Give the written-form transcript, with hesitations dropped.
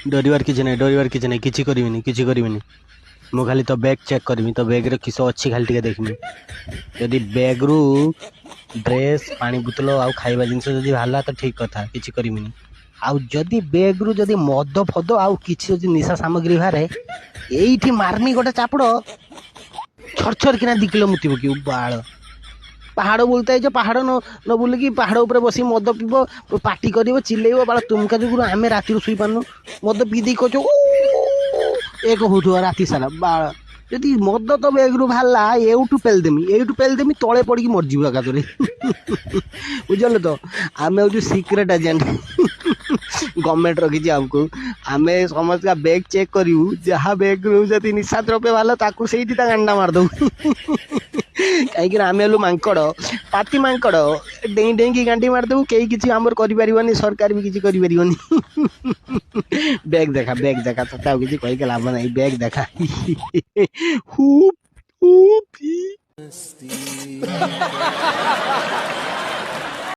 डरबार किसी ना डरबार किसी ना किसी करी मु खाली तो बैग चेक करमी तो बैग रे किस अच्छी खाली टिके देखमी यदि बैग रु ड्रेस पानी बोतल आउ खाइबा जिनस जदि बाहरला तो ठीक कथा किसी करिमिनी आउ जदि बैग रु जदि मद फद आउ किसी जदि निशा सामग्री बाहर एठी मारनी गोटे चापड़ छर किना 2 किलो मुति पकी बाल पहाड़ बोलता है जो पहाड़ न न बोल कि पहाड़ ऊपर बसी मद पीब पार्टी कर चिल्लेब बाल तुमका जो आम राति शुई पार्न मद पी दी कह एक हो राति सारा बाल जदि मद तो बैग रु बाहरला एठू पेलदेमी तले पड़ी मरजी एकादरे बुझल तो आम हूँ सिक्रेट एजेंट गवर्नमेंट रखी आमको आम समस्त का बैग चेक करूँ जहाँ बैग रु जब निशा द्रव्य बाहर ताकू से गांडा मारदू कहीं आम हेलु मांकड़ पाती मांकड़ डेई डेई की गांडी मारदेबू कई किसी आमर कर सरकार भी किसी कर बैग देखा तो किसी कहीके लाभ ना बैग देखा हुप हुप